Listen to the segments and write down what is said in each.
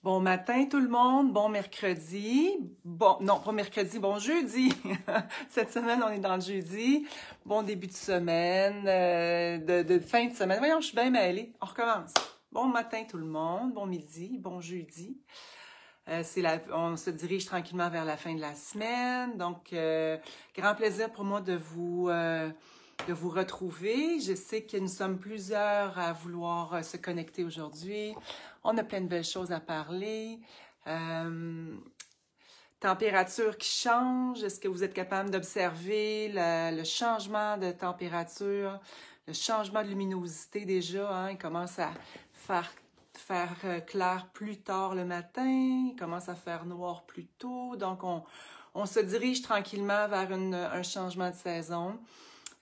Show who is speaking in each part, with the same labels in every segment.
Speaker 1: Bon matin tout le monde, bon mercredi, bon, non pas mercredi, bon jeudi. Cette semaine on est dans le jeudi, bon début de semaine, de fin de semaine. Voyons, je suis bien mêlée, on recommence. Bon matin tout le monde, bon midi, bon jeudi. On se dirige tranquillement vers la fin de la semaine, donc grand plaisir pour moi de vous retrouver. Je sais que nous sommes plusieurs à vouloir se connecter aujourd'hui. On a plein de belles choses à parler. Température qui change. Est-ce que vous êtes capable d'observer le changement de température, le changement de luminosité déjà, hein? Il commence à faire clair plus tard le matin, il commence à faire noir plus tôt. Donc, on se dirige tranquillement vers un changement de saison.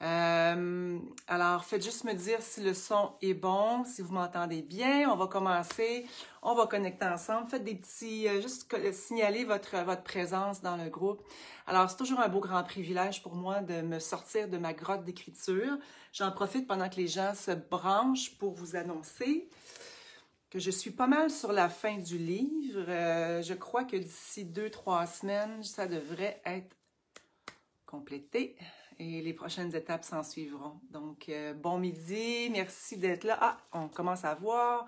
Speaker 1: Alors, faites juste me dire si le son est bon, si vous m'entendez bien. On va commencer, on va connecter ensemble. Faites des petits, juste signaler votre présence dans le groupe. Alors, c'est toujours un beau grand privilège pour moi de me sortir de ma grotte d'écriture. J'en profite pendant que les gens se branchent pour vous annoncer que je suis pas mal sur la fin du livre. Je crois que d'ici 2-3 semaines, ça devrait être complété. Et les prochaines étapes s'en suivront. Donc, bon midi, merci d'être là. Ah, on commence à voir.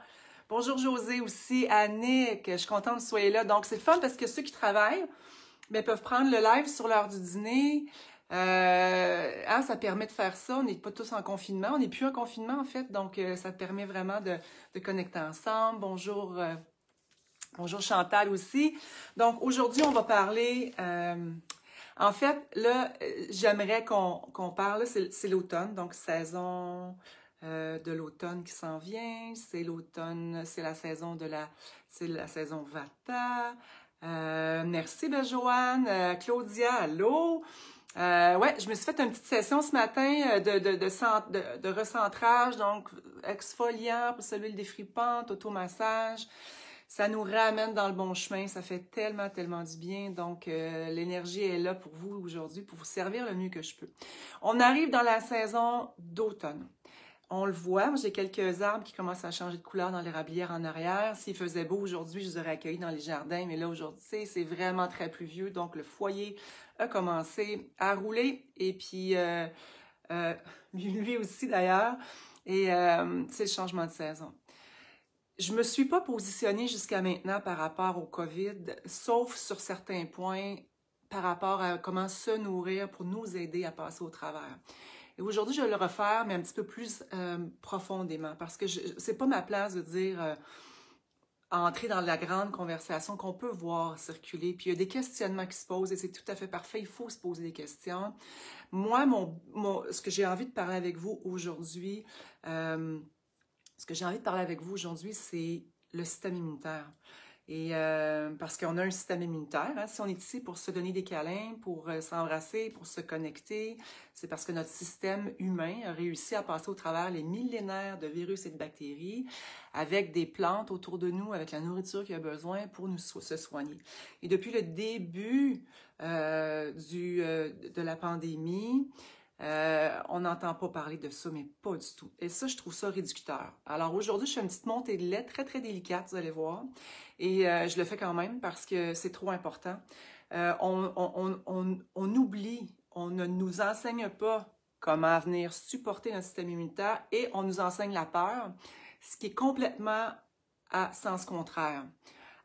Speaker 1: Bonjour José aussi, Annick, je suis contente que vous soyez là. Donc, c'est le fun parce que ceux qui travaillent peuvent prendre le live sur l'heure du dîner. Ça permet de faire ça. On n'est pas tous en confinement. On n'est plus en confinement, en fait. Donc, ça permet vraiment de connecter ensemble. Bonjour, bonjour Chantal aussi. Donc, aujourd'hui, on va parler... En fait, là, j'aimerais qu'on parle, c'est l'automne, donc saison de l'automne qui s'en vient, c'est l'automne, c'est la saison saison Vata. Merci, belle Joanne. Claudia, allô? Ouais, je me suis fait une petite session ce matin de recentrage, donc exfoliant pour celui défripante, automassage. Ça nous ramène dans le bon chemin, ça fait tellement, tellement du bien. Donc, l'énergie est là pour vous aujourd'hui, pour vous servir le mieux que je peux. On arrive dans la saison d'automne. On le voit, moi j'ai quelques arbres qui commencent à changer de couleur dans l'érablière en arrière. S'il faisait beau aujourd'hui, je les aurais accueillis dans les jardins, mais là aujourd'hui, c'est vraiment très pluvieux. Donc, le foyer a commencé à rouler et puis lui aussi d'ailleurs. Et c'est le changement de saison. Je ne me suis pas positionnée jusqu'à maintenant par rapport au COVID, sauf sur certains points par rapport à comment se nourrir pour nous aider à passer au travers. Et aujourd'hui, je vais le refaire, mais un petit peu plus profondément, parce que ce n'est pas ma place de dire entrer dans la grande conversation qu'on peut voir circuler. Puis il y a des questionnements qui se posent et c'est tout à fait parfait, il faut se poser des questions. Moi, ce que j'ai envie de parler avec vous aujourd'hui... Ce que j'ai envie de parler avec vous aujourd'hui, c'est le système immunitaire. Et parce qu'on a un système immunitaire, hein, si on est ici pour se donner des câlins, pour s'embrasser, pour se connecter, c'est parce que notre système humain a réussi à passer au travers les millénaires de virus et de bactéries avec des plantes autour de nous, avec la nourriture qu'il a besoin pour se soigner. Et depuis le début de la pandémie, on n'entend pas parler de ça, mais pas du tout. Et ça, je trouve ça réducteur. Alors aujourd'hui, je fais une petite montée de lait très, très délicate, vous allez voir. Et je le fais quand même parce que c'est trop important. On oublie, on ne nous enseigne pas comment venir supporter notre système immunitaire et on nous enseigne la peur, ce qui est complètement à sens contraire.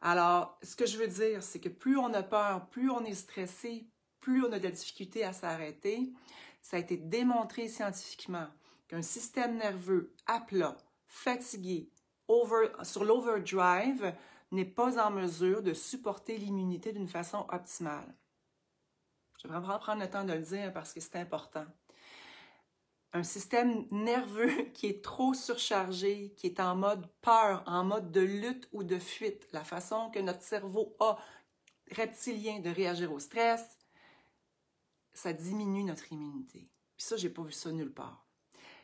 Speaker 1: Alors, ce que je veux dire, c'est que plus on a peur, plus on est stressé, plus on a de la difficulté à s'arrêter. Ça a été démontré scientifiquement qu'un système nerveux à plat, fatigué, sur l'overdrive, n'est pas en mesure de supporter l'immunité d'une façon optimale. Je vais vraiment prendre le temps de le dire parce que c'est important. Un système nerveux qui est trop surchargé, qui est en mode peur, en mode de lutte ou de fuite, la façon que notre cerveau a reptilien de réagir au stress, ça diminue notre immunité. Puis ça, j'ai pas vu ça nulle part.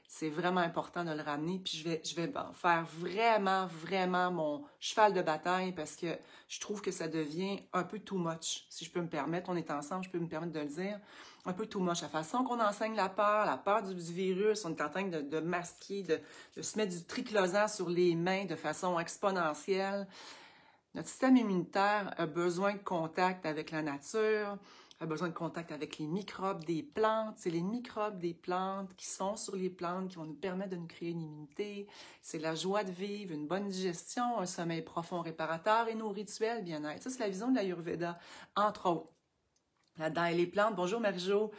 Speaker 1: C'est vraiment important de le ramener. Puis je vais faire vraiment, vraiment mon cheval de bataille parce que je trouve que ça devient un peu too much, si je peux me permettre. On est ensemble, je peux me permettre de le dire. Un peu too much. La façon qu'on enseigne la peur du virus, on est en train de masquer, de se mettre du triclosan sur les mains de façon exponentielle. Notre système immunitaire a besoin de contact avec la nature, a besoin de contact avec les microbes des plantes. C'est les microbes des plantes qui sont sur les plantes qui vont nous permettre de nous créer une immunité. C'est la joie de vivre, une bonne digestion, un sommeil profond réparateur et nos rituels bien-être. Ça, c'est la vision de l'Ayurveda, entre autres. Là-dedans, et les plantes, bonjour Marie-Jo,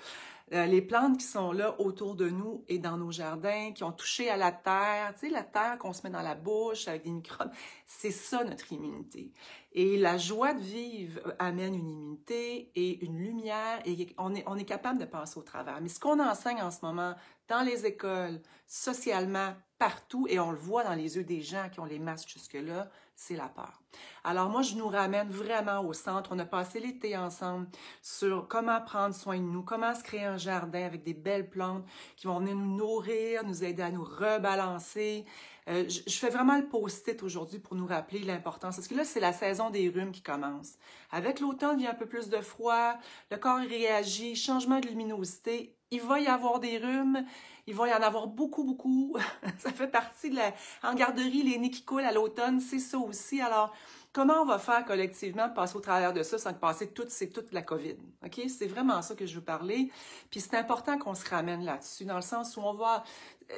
Speaker 1: les plantes qui sont là autour de nous et dans nos jardins, qui ont touché à la terre, tu sais, la terre qu'on se met dans la bouche avec des microbes, c'est ça notre immunité. Et la joie de vivre amène une immunité et une lumière et on est capable de passer au travers. Mais ce qu'on enseigne en ce moment dans les écoles, socialement, partout, et on le voit dans les yeux des gens qui ont les masques jusque-là, c'est la peur. Alors moi, je nous ramène vraiment au centre. On a passé l'été ensemble sur comment prendre soin de nous, comment se créer un jardin avec des belles plantes qui vont venir nous nourrir, nous aider à nous rebalancer. Je fais vraiment le post-it aujourd'hui pour nous rappeler l'importance. Parce que là, c'est la saison des rhumes qui commence. Avec l'automne, il y a un peu plus de froid, le corps réagit, changement de luminosité. Il va y avoir des rhumes, il va y en avoir beaucoup, beaucoup. Ça fait partie de la... En garderie, les nez qui coulent à l'automne, c'est ça aussi. Alors, comment on va faire collectivement pour passer au travers de ça sans que passer c'est toute la COVID? OK? C'est vraiment ça que je veux parler. Puis c'est important qu'on se ramène là-dessus, dans le sens où on va...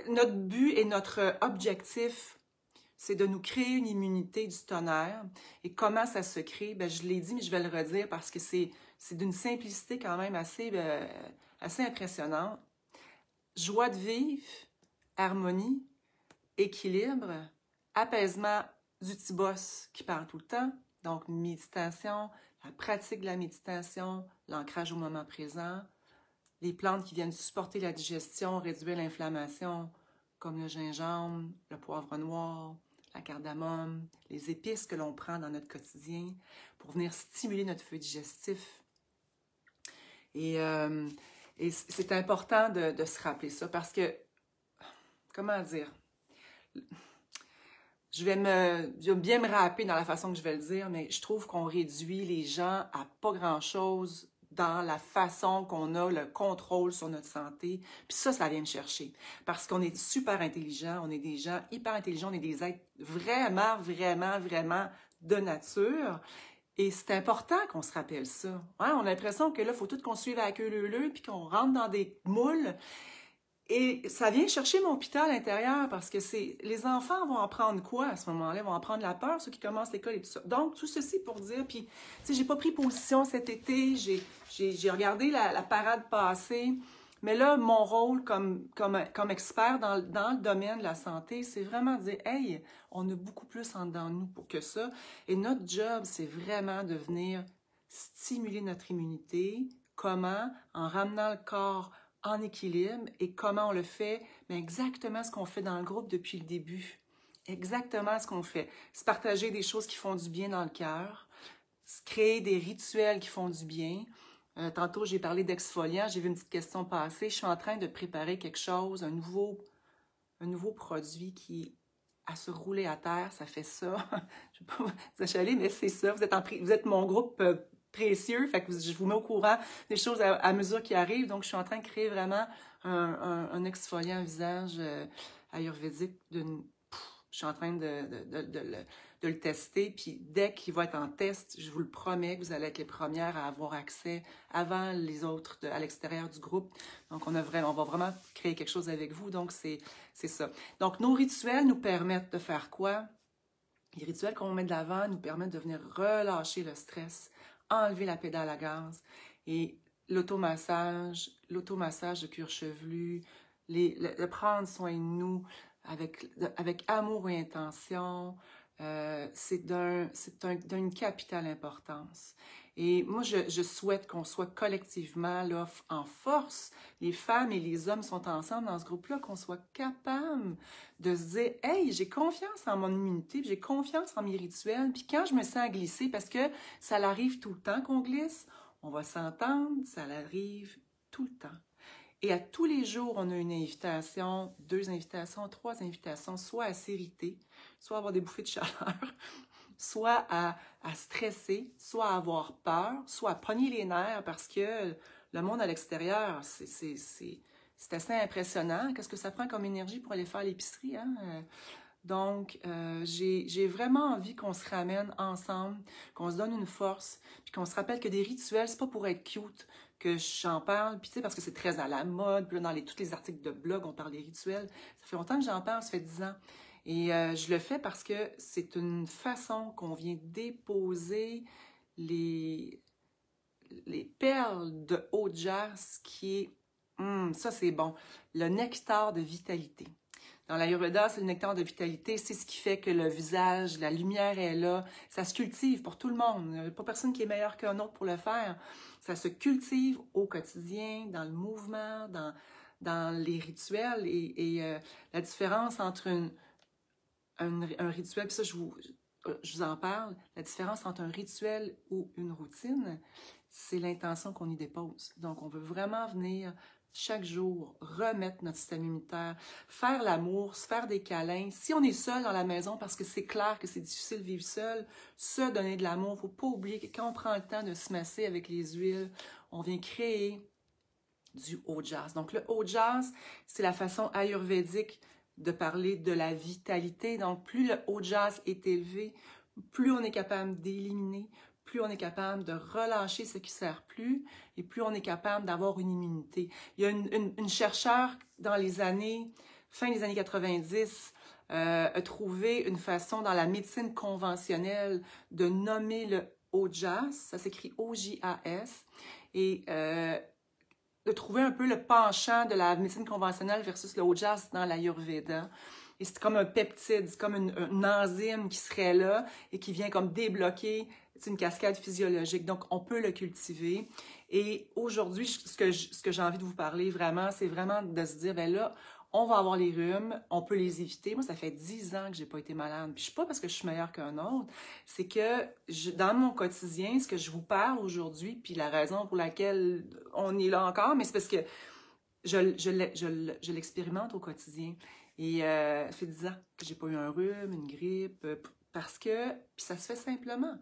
Speaker 1: Notre but et notre objectif, c'est de nous créer une immunité du tonnerre. Et comment ça se crée? Bien, je l'ai dit, mais je vais le redire parce que c'est d'une simplicité quand même assez impressionnante. Joie de vivre, harmonie, équilibre, apaisement du petit boss qui parle tout le temps. Donc, méditation, la pratique de la méditation, l'ancrage au moment présent, les plantes qui viennent supporter la digestion, réduire l'inflammation, comme le gingembre, le poivre noir, la cardamome, les épices que l'on prend dans notre quotidien pour venir stimuler notre feu digestif. Et c'est important de se rappeler ça parce que, comment dire, je vais bien me rappeler dans la façon que je vais le dire, mais je trouve qu'on réduit les gens à pas grand-chose dans la façon qu'on a le contrôle sur notre santé. Puis ça vient me chercher. Parce qu'on est super intelligents, on est des gens hyper intelligents, on est des êtres vraiment, vraiment, vraiment de nature. Et c'est important qu'on se rappelle ça. Hein? On a l'impression que là, il faut tout qu'on suive à queue leu-leu, puis qu'on rentre dans des moules. Et ça vient chercher mon pita à l'intérieur parce que les enfants vont en prendre quoi à ce moment-là? Ils vont en prendre la peur, ceux qui commencent l'école et tout ça. Donc, tout ceci pour dire, puis, tu sais, j'ai pas pris position cet été, j'ai regardé la parade passer, mais là, mon rôle comme expert dans le domaine de la santé, c'est vraiment de dire, hey, on a beaucoup plus en dedans de nous pour que ça. Et notre job, c'est vraiment de venir stimuler notre immunité. Comment? En ramenant le corps en équilibre. Et comment on le fait? Bien, exactement ce qu'on fait dans le groupe depuis le début. Exactement ce qu'on fait. Se partager des choses qui font du bien dans le cœur, se créer des rituels qui font du bien. Tantôt, j'ai parlé d'exfoliant, j'ai vu une petite question passer. Je suis en train de préparer quelque chose, un nouveau produit qui est à se rouler à terre, ça fait ça. Je ne vais pas vous achaler, mais c'est ça. Vous êtes mon groupe précieux, fait que je vous mets au courant des choses à mesure qui arrivent. Donc, je suis en train de créer vraiment un exfoliant visage ayurvédique. Je suis en train de le tester, puis dès qu'il va être en test, je vous le promets que vous allez être les premières à avoir accès avant les autres à l'extérieur du groupe. Donc, on va vraiment créer quelque chose avec vous. Donc, c'est ça. Donc, nos rituels nous permettent de faire quoi? Les rituels qu'on met de l'avant nous permettent de venir relâcher le stress, enlever la pédale à gaz et l'automassage de cuir chevelu, de prendre soin de nous avec amour et intention, c'est d'une capitale importance. Et moi, je souhaite qu'on soit collectivement là, en force. Les femmes et les hommes sont ensemble dans ce groupe-là, qu'on soit capable de se dire « Hey, j'ai confiance en mon immunité, j'ai confiance en mes rituels. » Puis quand je me sens glisser, parce que ça l'arrive tout le temps qu'on glisse, on va s'entendre, ça l'arrive tout le temps. Et à tous les jours, on a une invitation, 2 invitations, 3 invitations, soit à s'irriter, soit à avoir des bouffées de chaleur, soit à stresser, soit à avoir peur, soit à pogner les nerfs parce que le monde à l'extérieur, c'est assez impressionnant. Qu'est-ce que ça prend comme énergie pour aller faire l'épicerie? Hein? Donc, j'ai vraiment envie qu'on se ramène ensemble, qu'on se donne une force, puis qu'on se rappelle que des rituels, c'est pas pour être cute que j'en parle, puis tu sais, parce que c'est très à la mode, puis là, dans tous les articles de blog, on parle des rituels. Ça fait longtemps que j'en parle, ça fait 10 ans. Et je le fais parce que c'est une façon qu'on vient déposer les perles de haut jazz qui est, ça c'est bon, le nectar de vitalité. Dans l'Ayurveda, c'est le nectar de vitalité, c'est ce qui fait que le visage, la lumière est là, ça se cultive pour tout le monde. Il n'y a pas personne qui est meilleur qu'un autre pour le faire. Ça se cultive au quotidien, dans le mouvement, dans les rituels. Et la différence entre un rituel, puis ça je vous en parle, la différence entre un rituel ou une routine, c'est l'intention qu'on y dépose. Donc, on veut vraiment venir chaque jour remettre notre système immunitaire, faire l'amour, se faire des câlins. Si on est seul dans la maison, parce que c'est clair que c'est difficile de vivre seul, se donner de l'amour, il ne faut pas oublier que quand on prend le temps de se masser avec les huiles, on vient créer du haut jazz. Donc, le haut jazz, c'est la façon ayurvédique de parler de la vitalité. Donc, plus le haut jazz est élevé, plus on est capable d'éliminer, plus on est capable de relâcher ce qui ne sert plus et plus on est capable d'avoir une immunité. Il y a une chercheure dans les années, fin des années 90, a trouvé une façon dans la médecine conventionnelle de nommer le haut jazz, ça s'écrit O-J-A-S, et de trouver un peu le penchant de la médecine conventionnelle versus le haut jazz dans l'Ayurveda. Et c'est comme un peptide, c'est comme une enzyme qui serait là et qui vient comme débloquer une cascade physiologique. Donc, on peut le cultiver. Et aujourd'hui, ce que j'ai envie de vous parler vraiment, c'est vraiment de se dire, ben là, on va avoir les rhumes, on peut les éviter. Moi, ça fait 10 ans que j'ai pas été malade. Puis, je suis pas parce que je suis meilleure qu'un autre, c'est que dans mon quotidien, ce que je vous parle aujourd'hui, puis la raison pour laquelle on est là encore, mais c'est parce que je l'expérimente au quotidien. Et ça fait 10 ans que j'ai pas eu un rhume, une grippe, parce que, puis ça se fait simplement.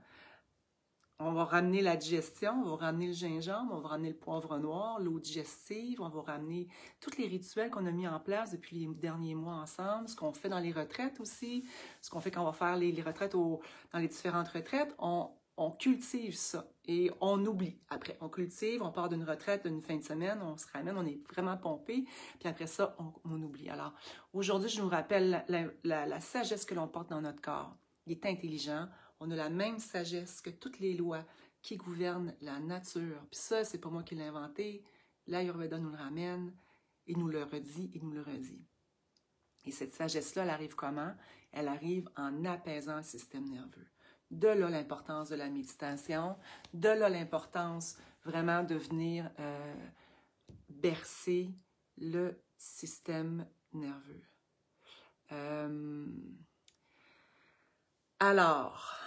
Speaker 1: On va ramener la digestion, on va ramener le gingembre, on va ramener le poivre noir, l'eau digestive, on va ramener tous les rituels qu'on a mis en place depuis les derniers mois ensemble, ce qu'on fait dans les retraites aussi, ce qu'on fait quand on va faire les retraites dans les différentes retraites, on cultive ça et on oublie. Après, on cultive, on part d'une retraite d'une fin de semaine, on se ramène, on est vraiment pompé, puis après ça, on oublie. Alors, aujourd'hui, je nous rappelle la sagesse que l'on porte dans notre corps. Il est intelligent, on a la même sagesse que toutes les lois qui gouvernent la nature. Puis ça, c'est pas moi qui l'ai inventé, l'Ayurveda nous le ramène, et nous le redit, et nous le redit. Et cette sagesse-là, elle arrive comment? Elle arrive en apaisant le système nerveux. De là l'importance de la méditation, de là l'importance vraiment de venir bercer le système nerveux. Alors,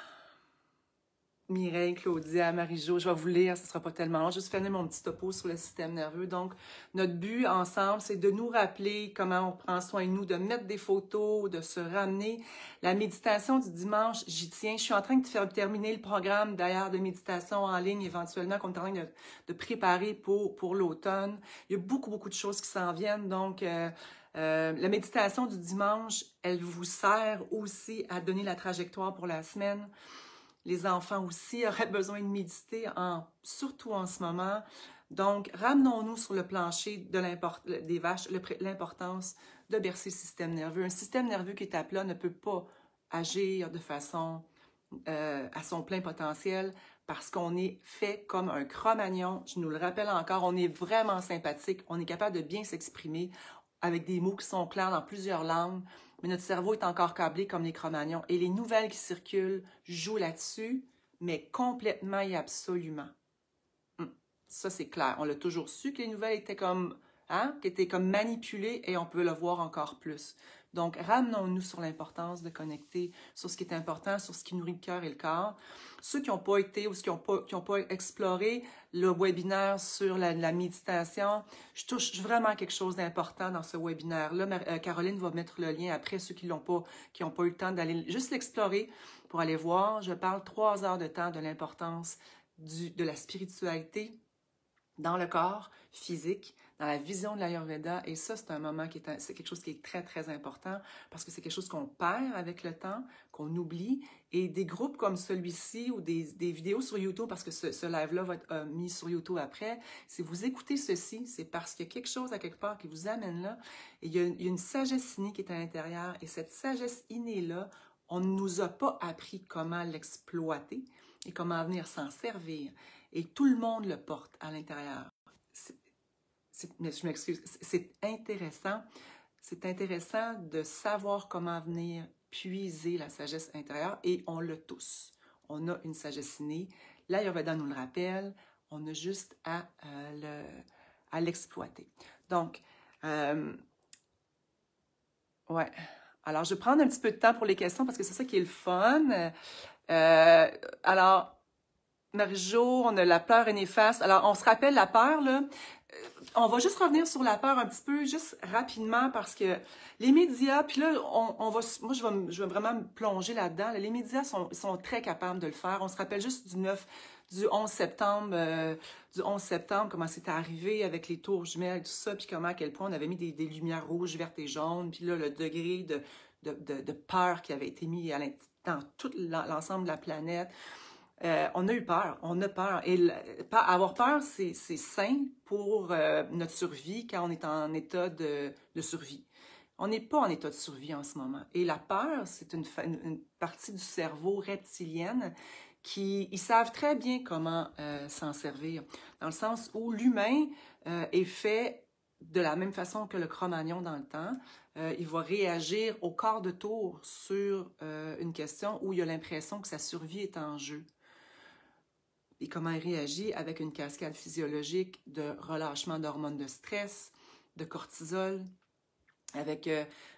Speaker 1: Mireille, Claudia, Marie-Jo, je vais vous lire, ce ne sera pas tellement long, juste finir mon petit topo sur le système nerveux. Donc, notre but ensemble, c'est de nous rappeler comment on prend soin de nous, de mettre des photos, de se ramener. La méditation du dimanche, j'y tiens. Je suis en train de faire terminer le programme d'ailleurs de méditation en ligne éventuellement qu'on est en train de préparer pour l'automne. Il y a beaucoup de choses qui s'en viennent, donc la méditation du dimanche, elle vous sert aussi à donner la trajectoire pour la semaine. Les enfants aussi auraient besoin de méditer, surtout en ce moment. Donc, ramenons-nous sur le plancher des vaches, l'importance de bercer le système nerveux. Un système nerveux qui est à plat ne peut pas agir de façon à son plein potentiel parce qu'on est fait comme un Cro-Magnon. Je nous le rappelle encore, on est vraiment sympathique, on est capable de bien s'exprimer avec des mots qui sont clairs dans plusieurs langues. Mais notre cerveau est encore câblé comme les Cro-Magnons. Et les nouvelles qui circulent jouent là-dessus, mais complètement et absolument. Ça, c'est clair. On l'a toujours su que les nouvelles étaient comme, qui étaient comme manipulées et on peut le voir encore plus. Donc, ramenons-nous sur l'importance de connecter sur ce qui est important, sur ce qui nourrit le cœur et le corps. Ceux qui n'ont pas été ou qui n'ont pas exploré le webinaire sur la méditation, je touche vraiment quelque chose d'important dans ce webinaire-là. Caroline va mettre le lien après, ceux qui n'ont pas eu le temps d'aller juste l'explorer pour aller voir. Je parle 3 heures de temps de l'importance de la spiritualité dans le corps physique, dans la vision de l'Ayurveda. Et ça, c'est un moment c'est quelque chose qui est très, très important parce que c'est quelque chose qu'on perd avec le temps, qu'on oublie. Et des groupes comme celui-ci ou des vidéos sur YouTube, parce que ce live-là va être mis sur YouTube après, si vous écoutez ceci, c'est parce qu'il y a quelque chose à quelque part qui vous amène là. Et il y a une sagesse innée qui est à l'intérieur. Et cette sagesse innée-là, on ne nous a pas appris comment l'exploiter et comment venir s'en servir. Et tout le monde le porte à l'intérieur. Mais je m'excuse, c'est intéressant. C'est intéressant de savoir comment venir puiser la sagesse intérieure et on l'a tous. On a une sagesse innée. L'Ayurveda nous le rappelle. On a juste à l'exploiter. Donc, ouais. Alors, je vais prendre un petit peu de temps pour les questions parce que c'est ça qui est le fun. Alors, Marie-Jo, on a la peur est néfaste. Alors, on se rappelle la peur, là. On va juste revenir sur la peur un petit peu, juste rapidement, parce que les médias, puis là, moi, je vais vraiment me plonger là-dedans. Les médias sont très capables de le faire. On se rappelle juste du 11 septembre, comment c'était arrivé avec les tours jumelles et tout ça, puis comment, à quel point on avait mis des lumières rouges, vertes et jaunes, puis là, le degré de peur qui avait été mis dans tout l'ensemble de la planète. On a eu peur, on a peur. Et avoir peur, c'est sain pour notre survie quand on est en état de survie. On n'est pas en état de survie en ce moment. Et la peur, c'est une partie du cerveau reptilienne ils savent très bien comment s'en servir. Dans le sens où l'humain est fait de la même façon que le Cro-Magnon dans le temps. Il va réagir au quart de tour sur une question où il a l'impression que sa survie est en jeu. Et comment il réagit avec une cascade physiologique de relâchement d'hormones de stress, de cortisol, avec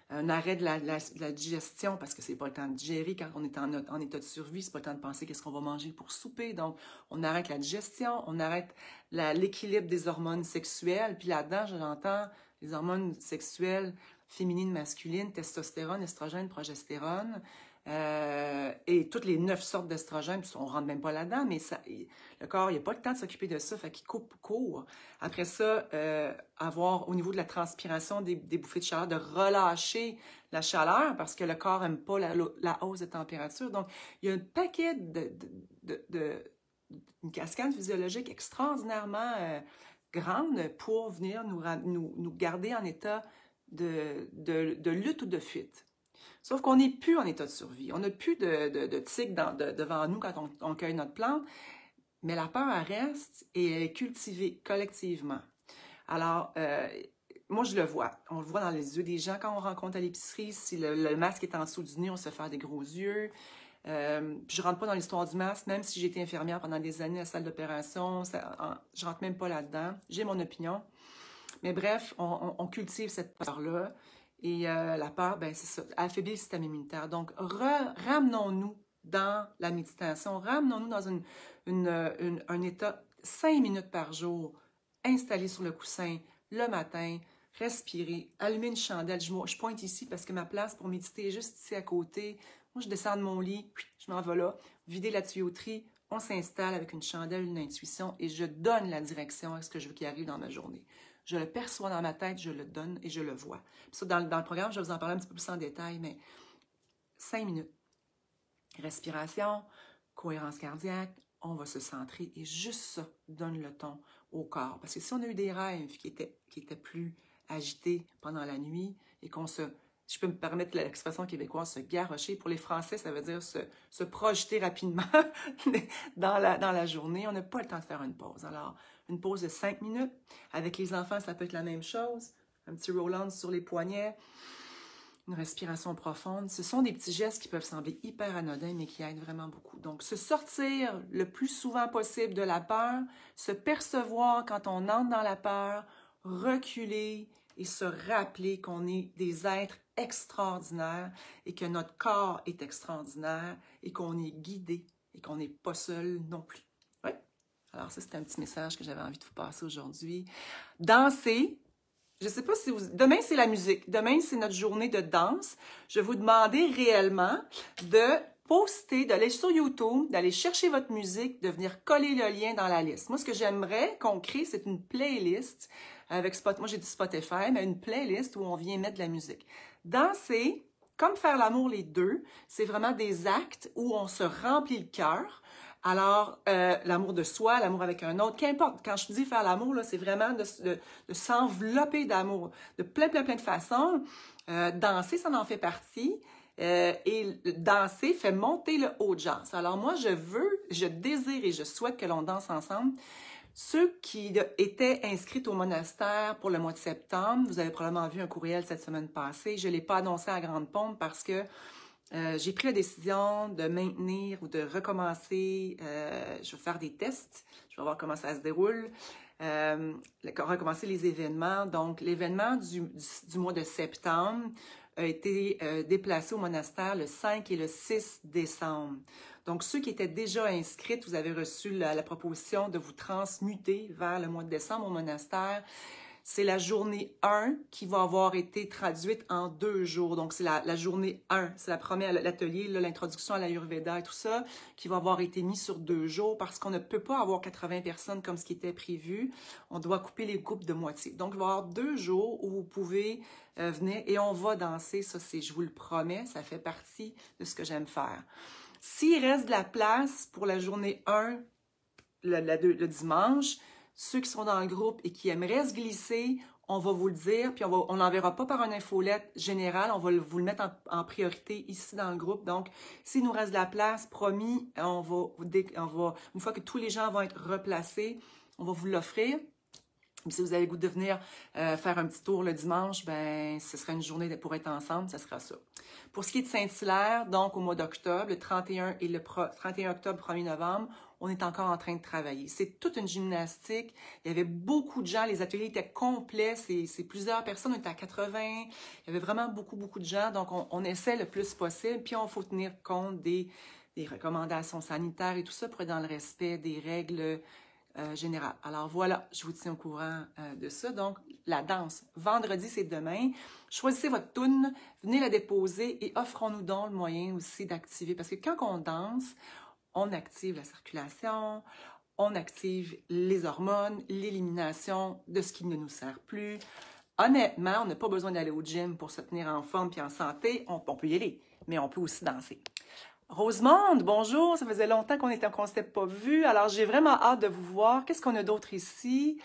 Speaker 1: un arrêt de la digestion, parce que c'est pas le temps de digérer quand on est en état de survie, c'est pas le temps de penser qu'est-ce qu'on va manger pour souper. Donc, on arrête la digestion, on arrête l'équilibre des hormones sexuelles. Puis là-dedans, j'entends les hormones sexuelles féminines, masculines, testostérone, estrogène, progestérone. Et toutes les 9 sortes d'estrogènes, on ne rentre même pas là-dedans, mais le corps, il n'a pas le temps de s'occuper de ça, fait qu'il coupe court. Après ça, avoir au niveau de la transpiration des bouffées de chaleur, de relâcher la chaleur, parce que le corps n'aime pas la hausse de température. Donc, il y a un paquet une cascade physiologique extraordinairement grande pour venir nous garder en état de lutte ou de fuite. Sauf qu'on n'est plus en état de survie. On n'a plus de tigre devant nous quand on cueille notre plante, mais la peur, elle reste et elle est cultivée collectivement. Alors, moi, je le vois. On le voit dans les yeux des gens quand on rencontre à l'épicerie. Si le masque est en dessous du nez, on se fait faire des gros yeux. Je ne rentre pas dans l'histoire du masque, même si j'ai été infirmière pendant des années à la salle d'opération. Je ne rentre même pas là-dedans. J'ai mon opinion. Mais bref, on cultive cette peur-là. Et la peur, ben c'est ça, affaiblir le système immunitaire. Donc, ramenons-nous dans la méditation, ramenons-nous dans un état 5 minutes par jour, installé sur le coussin le matin, respirer, allumer une chandelle. Je pointe ici parce que ma place pour méditer est juste ici à côté. Moi, je descends de mon lit, je m'en vais là, vider la tuyauterie, on s'installe avec une chandelle, une intuition et je donne la direction à ce que je veux qu'il arrive dans ma journée. Je le perçois dans ma tête, je le donne et je le vois. Puis ça, dans le programme, je vais vous en parler un petit peu plus en détail, mais 5 minutes. Respiration, cohérence cardiaque, on va se centrer et juste ça donne le ton au corps. Parce que si on a eu des rêves qui étaient plus agités pendant la nuit et qu'on si je peux me permettre l'expression québécoise, se garrocher. Pour les Français, ça veut dire se projeter rapidement dans la journée. On n'a pas le temps de faire une pause. Alors, une pause de 5 minutes. Avec les enfants, ça peut être la même chose. Un petit roll-on sur les poignets. Une respiration profonde. Ce sont des petits gestes qui peuvent sembler hyper anodins, mais qui aident vraiment beaucoup. Donc, se sortir le plus souvent possible de la peur, se percevoir quand on entre dans la peur, reculer et se rappeler qu'on est des êtres extraordinaires et que notre corps est extraordinaire et qu'on est guidé et qu'on n'est pas seul non plus. Oui. Alors ça, c'est un petit message que j'avais envie de vous passer aujourd'hui. Danser. Je ne sais pas si vous... Demain, c'est la musique. Demain, c'est notre journée de danse. Je vais vous demander réellement de poster, d'aller sur YouTube, d'aller chercher votre musique, de venir coller le lien dans la liste. Moi, ce que j'aimerais qu'on crée, c'est une playlist avec moi j'ai du Spotify, mais une playlist où on vient mettre de la musique. Danser, comme faire l'amour les deux, c'est vraiment des actes où on se remplit le cœur. Alors, l'amour de soi, l'amour avec un autre, qu'importe. Quand je dis faire l'amour, là, c'est vraiment de s'envelopper d'amour de plein de façons. Danser, ça en fait partie. Et danser fait monter le haut de jazz. Alors moi, je désire et je souhaite que l'on danse ensemble. Ceux qui étaient inscrits au monastère pour le mois de septembre, vous avez probablement vu un courriel cette semaine passée. Je ne l'ai pas annoncé à grande pompe parce que j'ai pris la décision de maintenir ou de recommencer. Je vais faire des tests. Je vais voir comment ça se déroule. Recommencer les événements. Donc, l'événement du mois de septembre a été déplacé au monastère le 5 et le 6 décembre. Donc, ceux qui étaient déjà inscrits, vous avez reçu la proposition de vous transmuter vers le mois de décembre au monastère. C'est la journée 1 qui va avoir été traduite en 2 jours. Donc, c'est la journée 1. C'est la première, l'atelier, l'introduction à l'Ayurveda et tout ça, qui va avoir été mis sur 2 jours parce qu'on ne peut pas avoir 80 personnes comme ce qui était prévu. On doit couper les groupes de moitié. Donc, il va y avoir 2 jours où vous pouvez venir et on va danser. Ça, je vous le promets, ça fait partie de ce que j'aime faire. S'il reste de la place pour la journée 1, le dimanche, ceux qui sont dans le groupe et qui aimeraient se glisser, on va vous le dire, puis on l'enverra pas par une infolette générale, on va vous le mettre en priorité ici dans le groupe. Donc, s'il nous reste de la place, promis, une fois que tous les gens vont être replacés, on va vous l'offrir. Si vous avez le goût de venir faire un petit tour le dimanche, ben ce serait une journée pour être ensemble, ça sera ça. Pour ce qui est de Saint-Hilaire, donc au mois d'octobre, le 31 et le 31 octobre, 1er novembre, on est encore en train de travailler. C'est toute une gymnastique. Il y avait beaucoup de gens, les ateliers étaient complets, c'est plusieurs personnes, on était à 80. Il y avait vraiment beaucoup de gens, donc on essaie le plus possible, puis il faut tenir compte des recommandations sanitaires et tout ça pour être dans le respect des règles générales. Alors voilà, je vous tiens au courant de ça. Donc, la danse, vendredi, c'est demain. Choisissez votre toune, venez la déposer et offrons-nous donc le moyen aussi d'activer. Parce que quand on danse, on active la circulation, on active les hormones, l'élimination de ce qui ne nous sert plus. Honnêtement, on n'a pas besoin d'aller au gym pour se tenir en forme et en santé. On peut y aller, mais on peut aussi danser. Rosemonde, bonjour, ça faisait longtemps qu'on ne s'était pas vu, alors j'ai vraiment hâte de vous voir. Qu'est-ce qu'on a d'autre ici?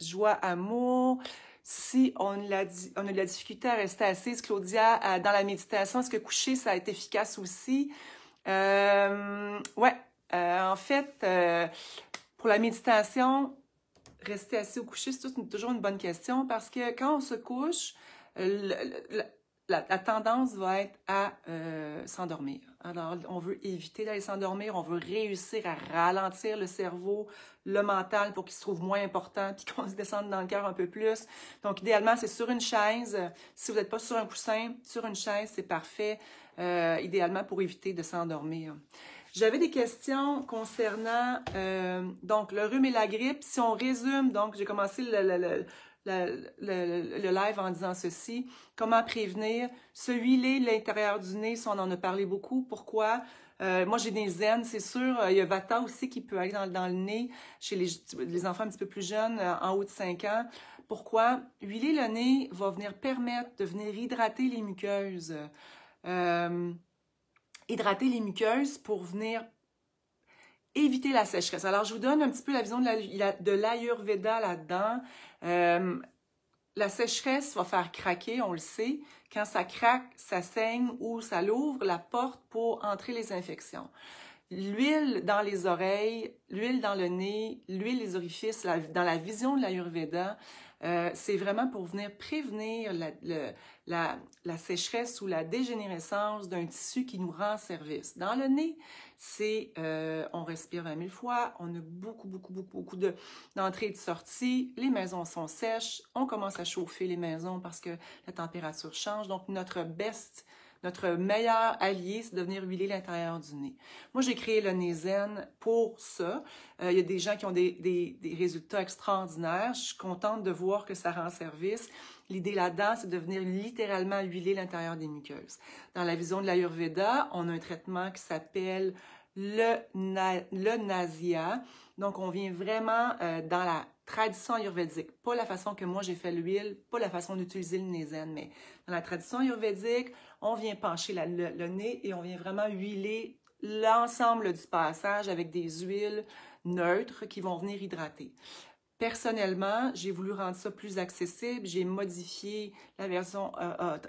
Speaker 1: Joie, amour. Si on a de la difficulté à rester assise, Claudia, dans la méditation, est-ce que coucher, ça a été efficace aussi? Ouais, en fait, pour la méditation, rester assis ou coucher, c'est toujours une bonne question parce que quand on se couche, la tendance va être à s'endormir. Alors, on veut éviter d'aller s'endormir, on veut réussir à ralentir le cerveau, le mental pour qu'il se trouve moins important puis qu'on se descende dans le cœur un peu plus. Donc, idéalement, c'est sur une chaise. Si vous n'êtes pas sur un coussin, sur une chaise, c'est parfait, idéalement pour éviter de s'endormir. J'avais des questions concernant donc le rhume et la grippe. Si on résume, donc j'ai commencé le live en disant ceci. Comment prévenir? Se huiler l'intérieur du nez, ça on en a parlé beaucoup. Pourquoi? Moi, j'ai des zènes, c'est sûr. Il y a Vata aussi qui peut aller dans le nez chez les enfants un petit peu plus jeunes, en haut de 5 ans. Pourquoi? Huiler le nez va venir permettre de venir hydrater les muqueuses. Hydrater les muqueuses pour venir éviter la sécheresse. Alors, je vous donne un petit peu la vision de l'Ayurveda là-dedans. La sécheresse va faire craquer, on le sait. Quand ça craque, ça saigne ou ça l'ouvre la porte pour entrer les infections. L'huile dans les oreilles, l'huile dans le nez, l'huile des orifices, dans la vision de l'Ayurveda, c'est vraiment pour venir prévenir la sécheresse ou la dégénérescence d'un tissu qui nous rend service. Dans le nez, on respire 20 000 fois, on a beaucoup d'entrées et de sorties, les maisons sont sèches, on commence à chauffer les maisons parce que la température change. Donc, notre meilleur allié, c'est de venir huiler l'intérieur du nez. Moi, j'ai créé le Nez-Zen pour ça. Il y a des gens qui ont des résultats extraordinaires. Je suis contente de voir que ça rend service. L'idée là-dedans, c'est de venir littéralement huiler l'intérieur des muqueuses. Dans la vision de l'Ayurveda, on a un traitement qui s'appelle le nasia. Donc, on vient vraiment dans la tradition ayurvédique, pas la façon que moi j'ai fait l'huile, pas la façon d'utiliser le nesen, mais dans la tradition ayurvédique, on vient pencher le nez et on vient vraiment huiler l'ensemble du passage avec des huiles neutres qui vont venir hydrater. Personnellement, j'ai voulu rendre ça plus accessible. J'ai modifié la version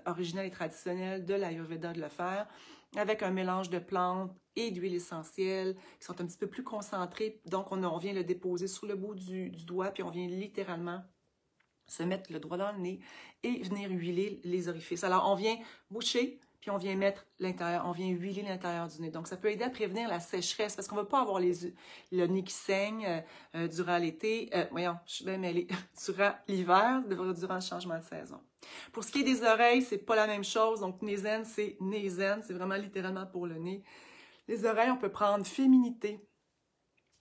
Speaker 1: originale et traditionnelle de l'Ayurveda de le faire avec un mélange de plantes et d'huiles essentielles qui sont un petit peu plus concentrées. Donc, on vient le déposer sur le bout du doigt, puis on vient littéralement se mettre le doigt dans le nez et venir huiler les orifices. Alors, on vient boucher, puis on vient mettre l'intérieur, on vient huiler l'intérieur du nez. Donc, ça peut aider à prévenir la sécheresse parce qu'on ne va pas avoir le nez qui saigne durant l'été. Voyons, je suis bien mêlée. Durant l'hiver, durant le changement de saison. Pour ce qui est des oreilles, c'est pas la même chose. Donc, Nesen, c'est vraiment littéralement pour le nez. Les oreilles, on peut prendre féminité,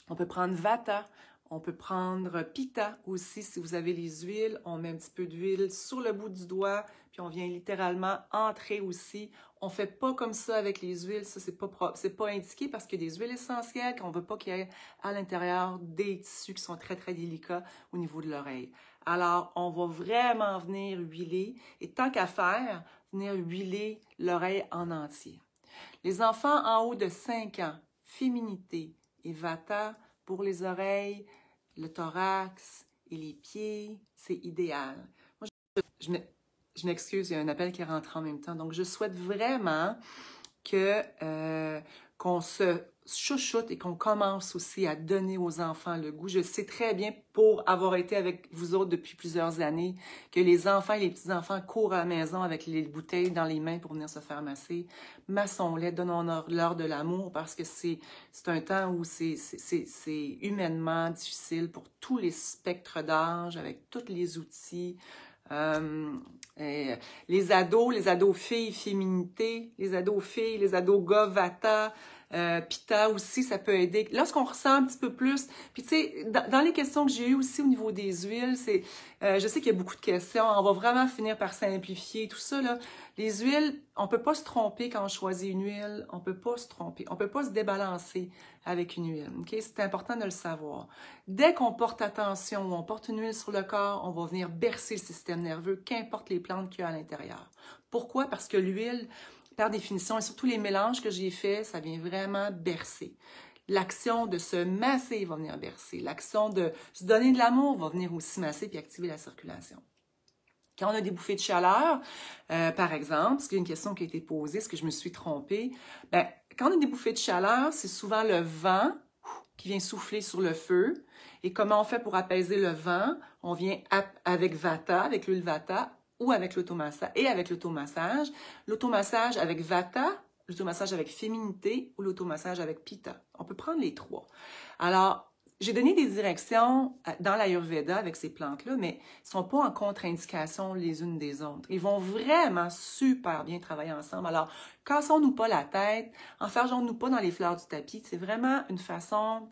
Speaker 1: on peut prendre vata, on peut prendre pitta aussi si vous avez les huiles. On met un petit peu d'huile sur le bout du doigt, puis on vient littéralement entrer aussi. On ne fait pas comme ça avec les huiles, ça c'est pas indiqué parce qu'il y a des huiles essentielles qu'on ne veut pas qu'il y ait à l'intérieur des tissus qui sont très très délicats au niveau de l'oreille. Alors, on va vraiment venir huiler et tant qu'à faire, venir huiler l'oreille en entier. Les enfants en haut de 5 ans, féminité et vata, pour les oreilles, le thorax et les pieds, c'est idéal. Moi, je m'excuse, il y a un appel qui est rentré en même temps. Donc, je souhaite vraiment qu'on se chouchoute et qu'on commence aussi à donner aux enfants le goût. Je sais très bien, pour avoir été avec vous autres depuis plusieurs années, que les enfants et les petits-enfants courent à la maison avec les bouteilles dans les mains pour venir se faire masser. Massons-les, donnons-leur de l'amour parce que c'est un temps où c'est humainement difficile pour tous les spectres d'âge, avec tous les outils. Les ados filles, féminité, les ados filles, les ados gars, vata, pitta aussi, ça peut aider. Lorsqu'on ressent un petit peu plus, puis tu sais, dans les questions que j'ai eues aussi au niveau des huiles, je sais qu'il y a beaucoup de questions, on va vraiment finir par simplifier tout ça, là. Les huiles, on peut pas se tromper quand on choisit une huile, on peut pas se tromper, on peut pas se débalancer avec une huile, ok? C'est important de le savoir. Dès qu'on porte attention, ou on porte une huile sur le corps, on va venir bercer le système nerveux, qu'importe les plantes qu'il y a à l'intérieur. Pourquoi? Parce que l'huile, par définition, et surtout les mélanges que j'ai faits, ça vient vraiment bercer. L'action de se masser va venir bercer. L'action de se donner de l'amour va venir aussi masser puis activer la circulation. Quand on a des bouffées de chaleur, par exemple, parce qu'il y a une question qui a été posée, est-ce que je me suis trompée? Bien, quand on a des bouffées de chaleur, c'est souvent le vent qui vient souffler sur le feu. Et comment on fait pour apaiser le vent? On vient avec vata, avec l'huile vata, ou avec l'automassage, et avec l'automassage. L'automassage avec vata, l'automassage avec féminité ou l'automassage avec pitta. On peut prendre les trois. Alors, j'ai donné des directions dans l'Ayurveda avec ces plantes-là, mais ils ne sont pas en contre-indication les unes des autres. Ils vont vraiment super bien travailler ensemble. Alors, cassons-nous pas la tête, enfergeons-nous pas dans les fleurs du tapis. C'est vraiment une façon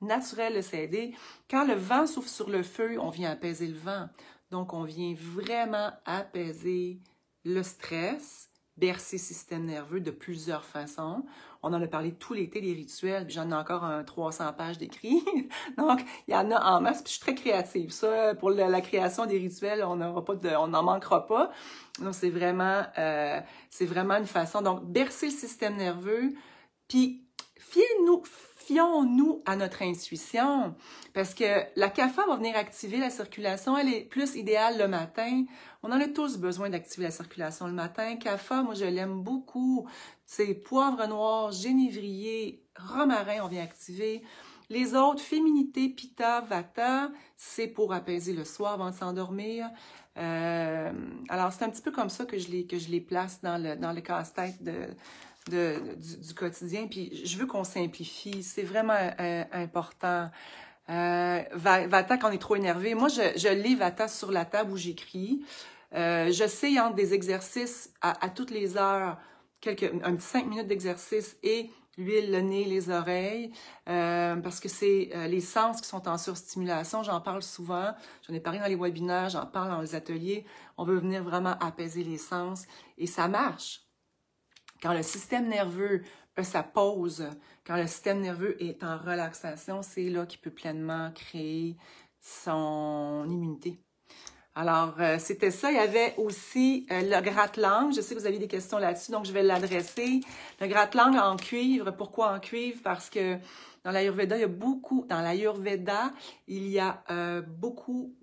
Speaker 1: naturelle de s'aider. Quand le vent souffle sur le feu, on vient apaiser le vent. Donc, on vient vraiment apaiser le stress, bercer le système nerveux de plusieurs façons. On en a parlé tout l'été, les rituels, puis j'en ai encore 300 pages d'écrits. Donc, il y en a en masse, puis je suis très créative. Ça, pour la création des rituels, on n'en manquera pas. Donc, c'est vraiment une façon. Donc, bercer le système nerveux, puis fions-nous à notre intuition, parce que la kapha va venir activer la circulation. Elle est plus idéale le matin. On en a tous besoin d'activer la circulation le matin. Kapha, moi, je l'aime beaucoup. C'est poivre noir, génévrier, romarin, on vient activer. Les autres, féminité, pitta, vata, c'est pour apaiser le soir avant de s'endormir. Alors, c'est un petit peu comme ça que je les place dans le casse-tête du quotidien, puis je veux qu'on simplifie, c'est vraiment important. Vata, quand on est trop énervé, moi je lis Vata sur la table où j'écris. Je sais entre des exercices à toutes les heures, un petit 5 minutes d'exercice et l'huile, le nez, les oreilles, parce que c'est les sens qui sont en surstimulation. J'en parle souvent, j'en ai parlé dans les webinaires, j'en parle dans les ateliers. On veut venir vraiment apaiser les sens et ça marche. Quand le système nerveux sa pause, quand le système nerveux est en relaxation, c'est là qu'il peut pleinement créer son immunité. Alors, c'était ça. Il y avait aussi le gratte-langue. Je sais que vous avez des questions là-dessus, donc je vais l'adresser. Le gratte-langue en cuivre. Pourquoi en cuivre? Parce que dans l'Ayurveda, il y a beaucoup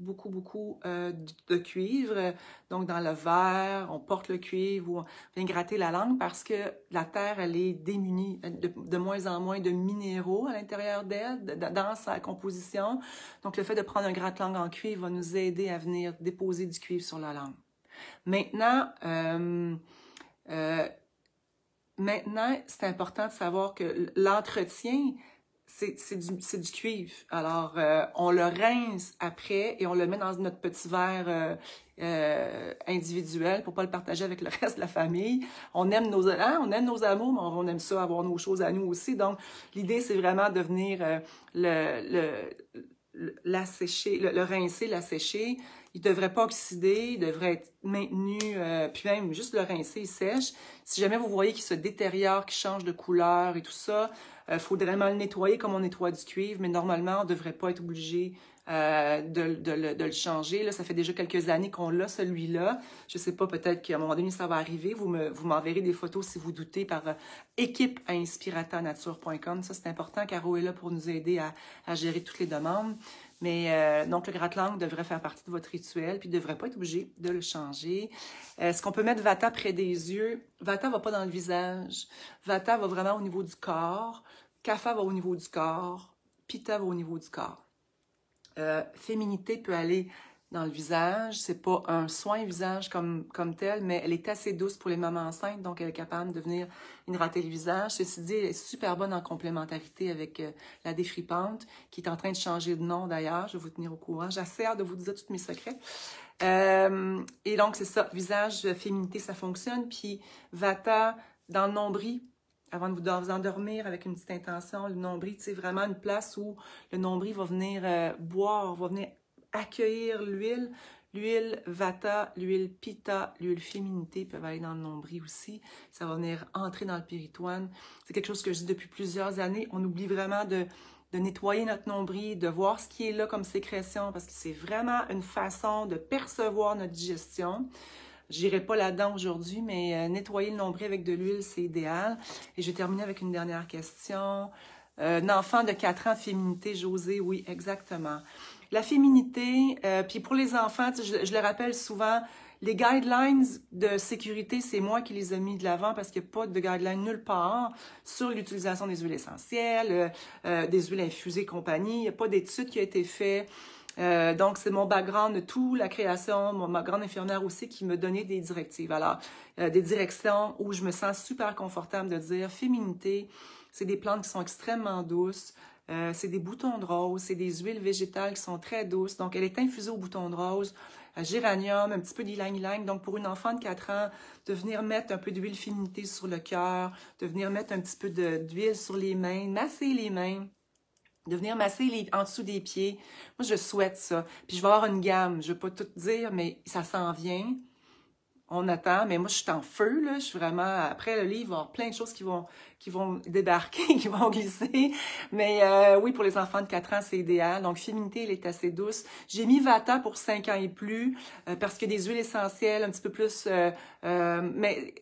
Speaker 1: de cuivre. Donc, dans le verre, on porte le cuivre ou on vient gratter la langue parce que la terre, elle est démunie de moins en moins de minéraux à l'intérieur d'elle, dans sa composition. Donc, le fait de prendre un gratte-langue en cuivre va nous aider à venir déposer du cuivre sur la langue. Maintenant, c'est important de savoir que l'entretien, c'est du cuivre. Alors, on le rince après et on le met dans notre petit verre individuel pour pas le partager avec le reste de la famille. On aime nos amours, mais on aime ça, avoir nos choses à nous aussi. Donc, l'idée, c'est vraiment de venir l'assécher, le rincer, l'assécher. Il ne devrait pas oxyder, il devrait être maintenu, puis même juste le rincer, il sèche. Si jamais vous voyez qu'il se détériore, qu'il change de couleur et tout ça, il faut vraiment le nettoyer comme on nettoie du cuivre, mais normalement, on ne devrait pas être obligé de le changer. Là, ça fait déjà quelques années qu'on l'a, celui-là. Je ne sais pas, peut-être qu'à un moment donné, ça va arriver. Vous m'enverrez des photos si vous doutez par équipe@inspiratanature.com. Ça, c'est important. Caro est là pour nous aider à gérer toutes les demandes. Mais donc, le gratte-langue devrait faire partie de votre rituel, puis ne devrait pas être obligé de le changer. Est-ce qu'on peut mettre Vata près des yeux? Vata ne va pas dans le visage. Vata va vraiment au niveau du corps. Kapha va au niveau du corps. Pitta va au niveau du corps. Féminité peut aller dans le visage. C'est pas un soin visage comme tel, mais elle est assez douce pour les mamans enceintes, donc elle est capable de venir hydrater le visage. Ceci dit, elle est super bonne en complémentarité avec la défripante, qui est en train de changer de nom d'ailleurs. Je vais vous tenir au courant. J'ai assez hâte de vous dire tous mes secrets. Et donc, c'est ça. Visage, féminité, ça fonctionne. Puis, Vata, dans le nombril, avant de vous endormir avec une petite intention, le nombril, c'est vraiment une place où le nombril va venir boire, va venir accueillir l'huile. L'huile Vata, l'huile Pitta, l'huile féminité peuvent aller dans le nombril aussi. Ça va venir entrer dans le péritoine. C'est quelque chose que je dis depuis plusieurs années. On oublie vraiment de nettoyer notre nombril, de voir ce qui est là comme sécrétion, parce que c'est vraiment une façon de percevoir notre digestion. J'irai pas là-dedans aujourd'hui, mais nettoyer le nombril avec de l'huile, c'est idéal. Et je vais terminer avec une dernière question. Un enfant de 4 ans de féminité, José, oui, exactement. La féminité, puis pour les enfants, je le rappelle souvent, les guidelines de sécurité, c'est moi qui les ai mis de l'avant parce qu'il n'y a pas de guidelines nulle part sur l'utilisation des huiles essentielles, des huiles infusées et compagnie. Il n'y a pas d'étude qui a été faite. Donc, c'est mon background de tout, la création, ma grande infirmière aussi qui me donnait des directives. Alors, des directions où je me sens super confortable de dire féminité, c'est des plantes qui sont extrêmement douces, c'est des boutons de rose, c'est des huiles végétales qui sont très douces. Donc, elle est infusée au bouton de rose, à géranium, un petit peu d'ylang-ylang. Donc, pour une enfant de 4 ans, de venir mettre un peu d'huile féminité sur le cœur, de venir mettre un petit peu d'huile sur les mains, masser les mains, de venir masser en dessous des pieds. Moi, je souhaite ça. Puis je vais avoir une gamme. Je ne vais pas tout dire, mais ça s'en vient. On attend, mais moi, je suis en feu, là. Je suis vraiment... Après le livre, il va y avoir plein de choses qui vont débarquer, qui vont glisser. Mais oui, pour les enfants de 4 ans, c'est idéal. Donc, féminité, elle est assez douce. J'ai mis Vata pour 5 ans et plus, parce qu'il y a des huiles essentielles un petit peu plus... mais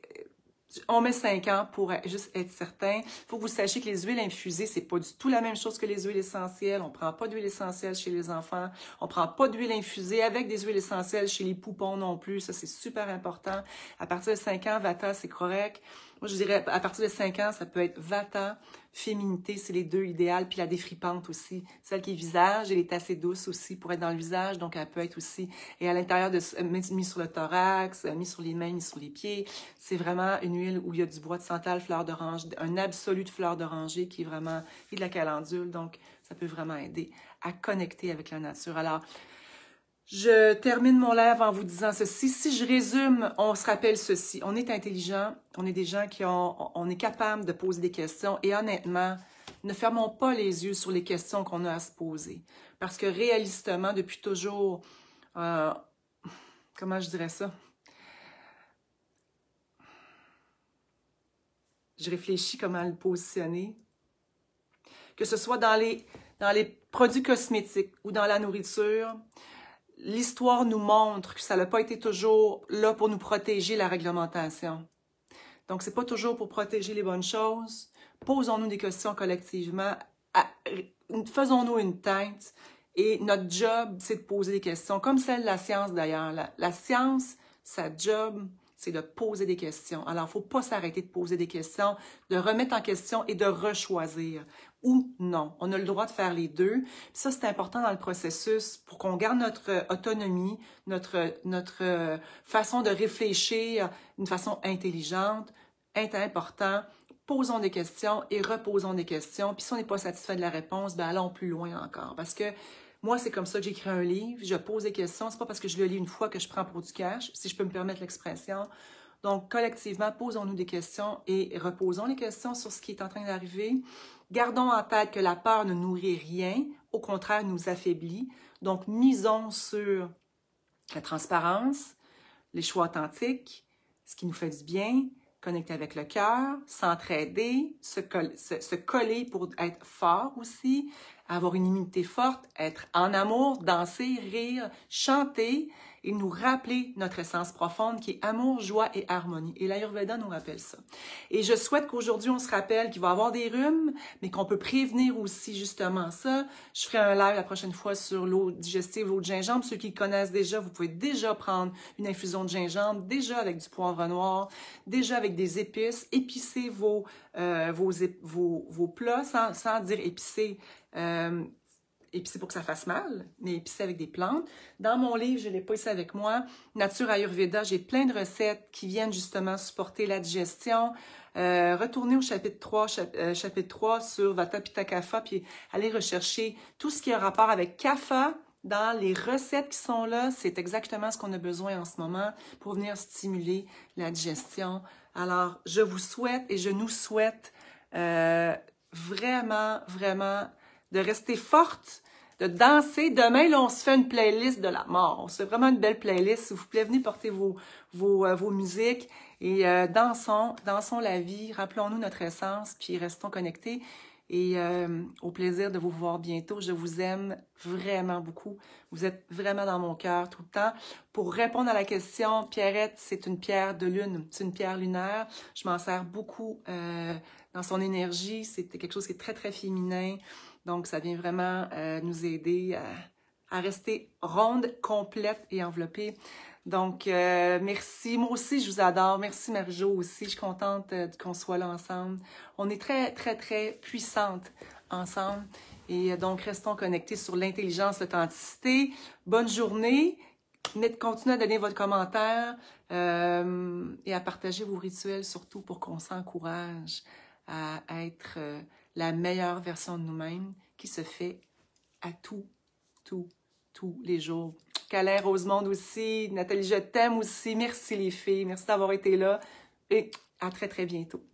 Speaker 1: on met 5 ans pour juste être certain. Il faut que vous sachiez que les huiles infusées, c'est pas du tout la même chose que les huiles essentielles. On prend pas d'huile essentielle chez les enfants. On prend pas d'huile infusée avec des huiles essentielles chez les poupons non plus. Ça, c'est super important. À partir de 5 ans, Vata, c'est correct. Moi, je dirais, à partir de 5 ans, ça peut être Vata, féminité, c'est les deux idéales, puis la défripante aussi. Celle qui est visage, elle est assez douce aussi pour être dans le visage, donc elle peut être aussi, et à l'intérieur, mise sur le thorax, mise sur les mains, mise sur les pieds. C'est vraiment une huile où il y a du bois de santal, fleur d'oranger, un absolu de fleur d'oranger qui est vraiment, et de la calendule, donc ça peut vraiment aider à connecter avec la nature. Alors, je termine mon live en vous disant ceci. Si je résume, on se rappelle ceci. On est intelligent, on est des gens on est capable de poser des questions. Et honnêtement, ne fermons pas les yeux sur les questions qu'on a à se poser. Parce que réalistement, depuis toujours, comment je dirais ça? je réfléchis comment le positionner. Que ce soit dans les produits cosmétiques ou dans la nourriture, l'histoire nous montre que ça n'a pas été toujours là pour nous protéger la réglementation. Donc, c'est pas toujours pour protéger les bonnes choses. Posons-nous des questions collectivement. Faisons-nous une tête. Et notre job, c'est de poser des questions, comme celle de la science d'ailleurs. La science, sa job, c'est de poser des questions. Alors, il ne faut pas s'arrêter de poser des questions, de remettre en question et de rechoisir. Ou non, on a le droit de faire les deux. Puis ça, c'est important dans le processus pour qu'on garde notre autonomie, notre façon de réfléchir d'une façon intelligente, important. Posons des questions et reposons des questions. Puis si on n'est pas satisfait de la réponse, ben allons plus loin encore. Parce que moi, c'est comme ça que j'écris un livre. Je pose des questions. C'est pas parce que je le lis une fois que je prends pour du cash, si je peux me permettre l'expression. Donc, collectivement, posons-nous des questions et reposons les questions sur ce qui est en train d'arriver. Gardons en tête que la peur ne nourrit rien, au contraire, nous affaiblit. Donc, misons sur la transparence, les choix authentiques, ce qui nous fait du bien, connecter avec le cœur, s'entraider, se coller pour être fort aussi, avoir une immunité forte, être en amour, danser, rire, chanter et nous rappeler notre essence profonde qui est amour, joie et harmonie. Et l'Ayurveda nous rappelle ça. Et je souhaite qu'aujourd'hui, on se rappelle qu'il va y avoir des rhumes, mais qu'on peut prévenir aussi justement ça. Je ferai un live la prochaine fois sur l'eau digestive, l'eau de gingembre. Ceux qui le connaissent déjà, vous pouvez déjà prendre une infusion de gingembre, déjà avec du poivre noir, déjà avec des épices. Épicez vos plats sans dire épicez. Épicé pour que ça fasse mal, mais épicé avec des plantes. Dans mon livre, je ne l'ai pas ici avec moi, Nature Ayurveda, j'ai plein de recettes qui viennent justement supporter la digestion. Retournez au chapitre 3 sur Vata Pitta Kapha, puis allez rechercher tout ce qui a rapport avec Kapha dans les recettes qui sont là. C'est exactement ce qu'on a besoin en ce moment pour venir stimuler la digestion. Alors, je vous souhaite et je nous souhaite vraiment, vraiment de rester forte, de danser. Demain, là, on se fait une playlist de la mort. On se fait vraiment une belle playlist. S'il vous plaît, venez porter vos musiques et dansons la vie. Rappelons-nous notre essence, puis restons connectés. Et au plaisir de vous voir bientôt. Je vous aime vraiment beaucoup. Vous êtes vraiment dans mon cœur tout le temps. Pour répondre à la question, Pierrette, c'est une pierre de lune. C'est une pierre lunaire. Je m'en sers beaucoup dans son énergie. C'est quelque chose qui est très, très féminin. Donc, ça vient vraiment nous aider à rester ronde, complète et enveloppée. Donc, merci. Moi aussi, je vous adore. Merci, Marie-Jo aussi. Je suis contente qu'on soit là ensemble. On est très, très, très puissantes ensemble. Et donc, restons connectés sur l'intelligence, l'authenticité. Bonne journée. Continuez à donner votre commentaire et à partager vos rituels, surtout pour qu'on s'encourage à être la meilleure version de nous-mêmes qui se fait à tous les jours. Calais, Rosemonde aussi, Nathalie, je t'aime aussi. Merci les filles, merci d'avoir été là et à très, très bientôt.